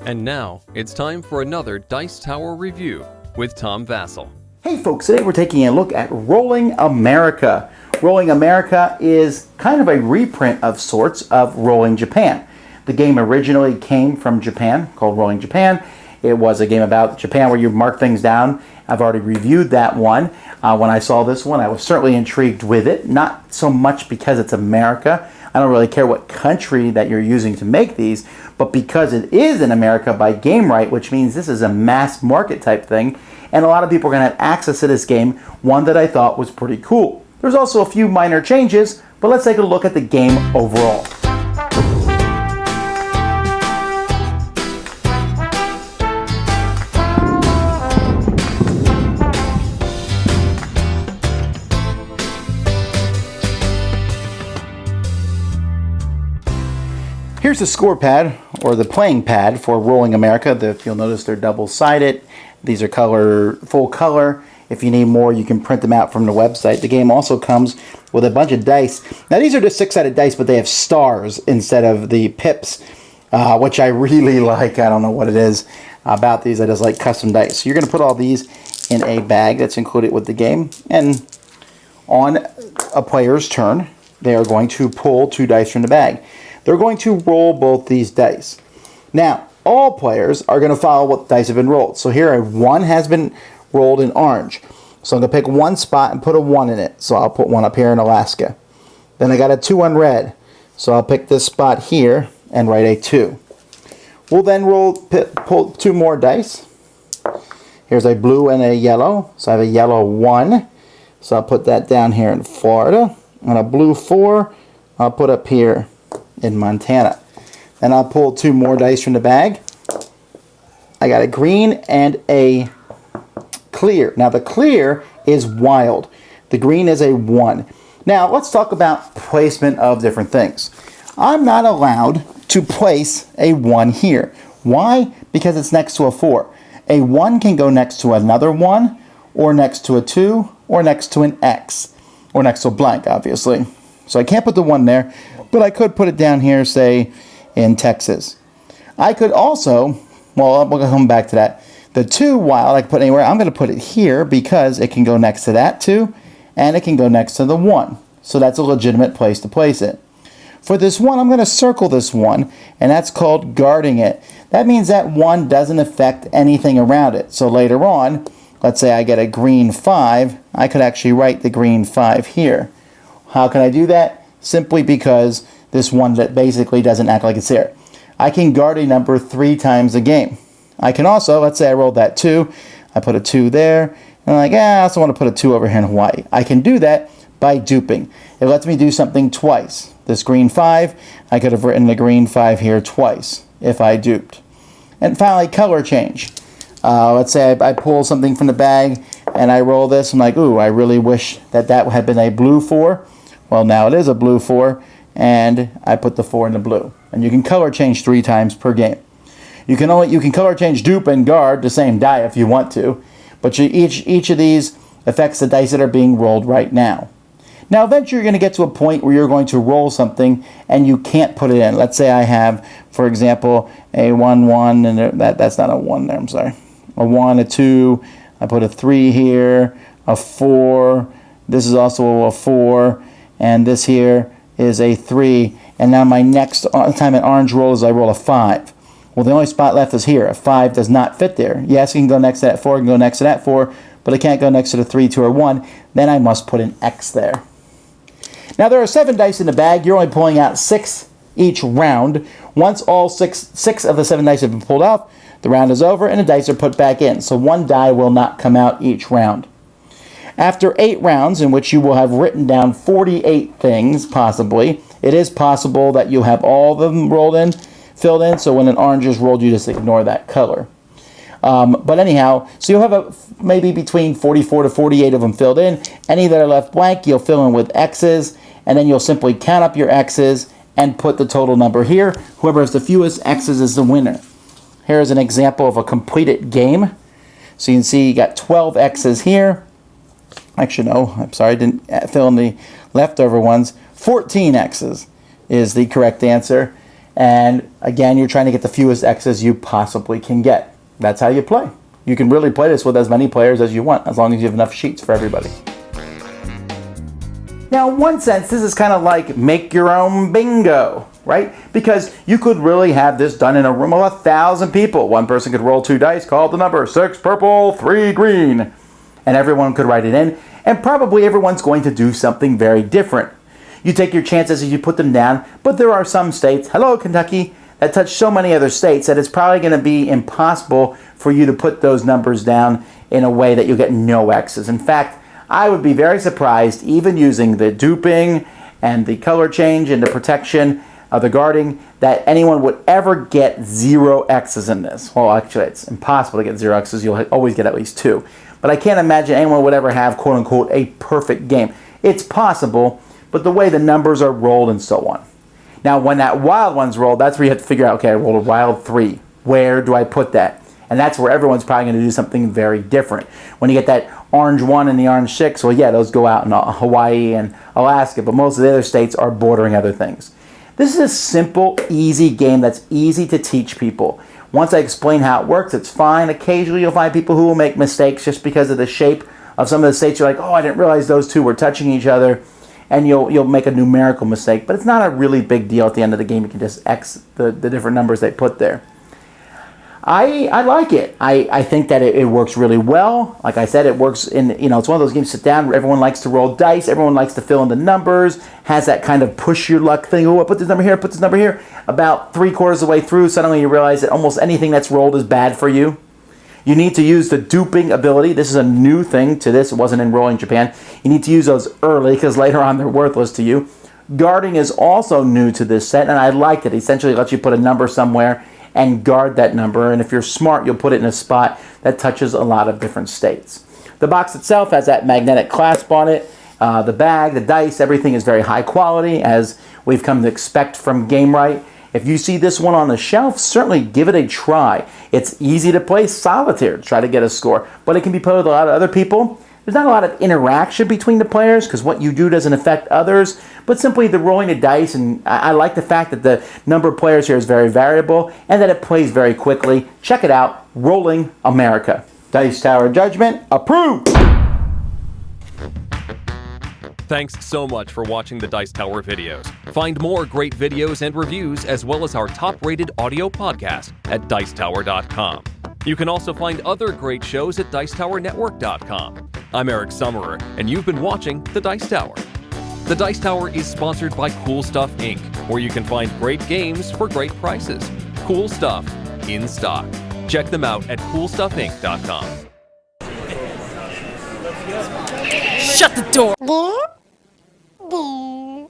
And now, it's time for another Dice Tower review with Tom Vasel. Hey folks, today we're taking a look at Rolling America. Rolling America is kind of a reprint of sorts of Rolling Japan. The game originally came from Japan, called Rolling Japan. It was a game about Japan where you mark things down. I've already reviewed that one. When I saw this one, I was certainly intrigued with it. Not so much because it's America. I don't really care what country that you're using to make these, but because it is in America by Game Right, which means this is a mass market type thing, and a lot of people are going to have access to this game, one that I thought was pretty cool. There's also a few minor changes, but let's take a look at the game overall. Here's the score pad, or the playing pad for Rolling America. If you'll notice, they're double-sided. These are full color. If you need more, you can print them out from the website. The game also comes with a bunch of dice. Now, these are just six-sided dice, but they have stars instead of the pips, which I really like. I don't know what it is about these. I just like custom dice. So you're going to put all these in a bag that's included with the game. And on a player's turn, they are going to pull two dice from the bag. They're going to roll both these dice. Now, all players are going to follow what dice have been rolled. So here, one has been rolled in orange. So I'm going to pick one spot and put a 1 in it. So I'll put one up here in Alaska. Then I got a 2 on red. So I'll pick this spot here and write a 2. We'll then pull two more dice. Here's a blue and a yellow. So I have a yellow 1. So I'll put that down here in Florida. And a blue 4 I'll put up here in Montana. Then I'll pull two more dice from the bag. I got a green and a clear. Now the clear is wild. The green is a 1. Now let's talk about placement of different things. I'm not allowed to place a 1 here. Why? Because it's next to a 4. A 1 can go next to another 1, or next to a 2, or next to an X, or next to a blank, obviously. So I can't put the 1 there, but I could put it down here, say, in Texas. I could also, well, we'll come back to that. The 2, while I can put anywhere, I'm going to put it here because it can go next to that 2, and it can go next to the 1. So that's a legitimate place to place it. For this 1, I'm going to circle this 1, and that's called guarding it. That means that 1 doesn't affect anything around it. So later on, let's say I get a green 5, I could actually write the green 5 here. How can I do that? Simply because this 1 that basically doesn't act like it's there. I can guard a number 3 times a game. I can also, let's say I rolled that 2, I put a 2 there, and I'm like, I also want to put a 2 over here in Hawaii. I can do that by duping. It lets me do something twice. This green 5, I could have written the green 5 here twice if I duped. And finally, color change. Let's say I pull something from the bag and I roll this. I'm like, ooh, I really wish that had been a blue 4. Well, now it is a blue 4, and I put the 4 in the blue. And you can color change 3 times per game. You can color change dupe and guard the same die if you want to, but each of these affects the dice that are being rolled right now. Now, eventually, you're going to get to a point where you're going to roll something and you can't put it in. Let's say I have, for example, a 1, 1, and that's not a 1 there. I'm sorry. A 1, a 2. I put a 3 here, a 4. This is also a 4. And this here is a 3. And now my next time an orange rolls, I roll a 5. Well, the only spot left is here. A 5 does not fit there. Yes, it can go next to that 4, it can go next to that 4, but it can't go next to the 3, 2, or 1. Then I must put an X there. Now, there are 7 dice in the bag. You're only pulling out 6 each round. Once all six of the 7 dice have been pulled off, the round is over and the dice are put back in. So 1 die will not come out each round. After 8 rounds, in which you will have written down 48 things, possibly, it is possible that you have all of them filled in, so when an orange is rolled, you just ignore that color. But anyhow, so you'll have maybe between 44 to 48 of them filled in. Any that are left blank, you'll fill in with X's, and then you'll simply count up your X's and put the total number here. Whoever has the fewest X's is the winner. Here's an example of a completed game. So you can see you got 12 X's here. Actually, no, I'm sorry, I didn't fill in the leftover ones. 14 X's is the correct answer. And again, you're trying to get the fewest X's you possibly can get. That's how you play. You can really play this with as many players as you want, as long as you have enough sheets for everybody. Now, in one sense, this is kind of like make your own bingo, right? Because you could really have this done in a room of 1,000 people. One person could roll 2 dice, call the number 6 purple, 3 green, and everyone could write it in. And probably everyone's going to do something very different. You take your chances as you put them down, but there are some states, hello Kentucky, that touch so many other states that it's probably going to be impossible for you to put those numbers down in a way that you'll get no X's. In fact, I would be very surprised, even using the duping and the color change and the protection of the guarding, that anyone would ever get 0 X's in this. Well, actually, it's impossible to get 0 X's. You'll always get at least 2. But I can't imagine anyone would ever have, quote unquote, a perfect game. It's possible, but the way the numbers are rolled and so on. Now, when that wild one's rolled, that's where you have to figure out, okay, I rolled a wild 3. Where do I put that? And that's where everyone's probably going to do something very different. When you get that orange 1 and the orange 6, well, yeah, those go out in Hawaii and Alaska, but most of the other states are bordering other things. This is a simple, easy game that's easy to teach people. Once I explain how it works, it's fine. Occasionally, you'll find people who will make mistakes just because of the shape of some of the states. You're like, oh, I didn't realize those two were touching each other. And you'll make a numerical mistake, but it's not a really big deal at the end of the game. You can just X the different numbers they put there. I like it. I think that it works really well. Like I said, it works in, it's one of those games, sit down, everyone likes to roll dice, everyone likes to fill in the numbers, has that kind of push your luck thing. Oh, I put this number here, put this number here. About 3/4 of the way through, suddenly you realize that almost anything that's rolled is bad for you. You need to use the duping ability. This is a new thing to this. It wasn't in Rolling Japan. You need to use those early because later on they're worthless to you. Guarding is also new to this set, and I liked it. Essentially, it lets you put a number somewhere and guard that number, and if you're smart, you'll put it in a spot that touches a lot of different states. The box itself has that magnetic clasp on it. The bag, the dice, everything is very high quality, as we've come to expect from Gamewright. If you see this one on the shelf, certainly give it a try. It's easy to play solitaire to try to get a score, but it can be played with a lot of other people. There's not a lot of interaction between the players because what you do doesn't affect others, but simply the rolling the dice, and I like the fact that the number of players here is very variable and that it plays very quickly. Check it out, Rolling America. Dice Tower Judgment, approved! Thanks so much for watching the Dice Tower videos. Find more great videos and reviews as well as our top-rated audio podcast at Dicetower.com. You can also find other great shows at Dicetowernetwork.com. I'm Eric Summerer, and you've been watching The Dice Tower. The Dice Tower is sponsored by Cool Stuff Inc., where you can find great games for great prices. Cool stuff in stock. Check them out at CoolStuffInc.com. Shut the door! There.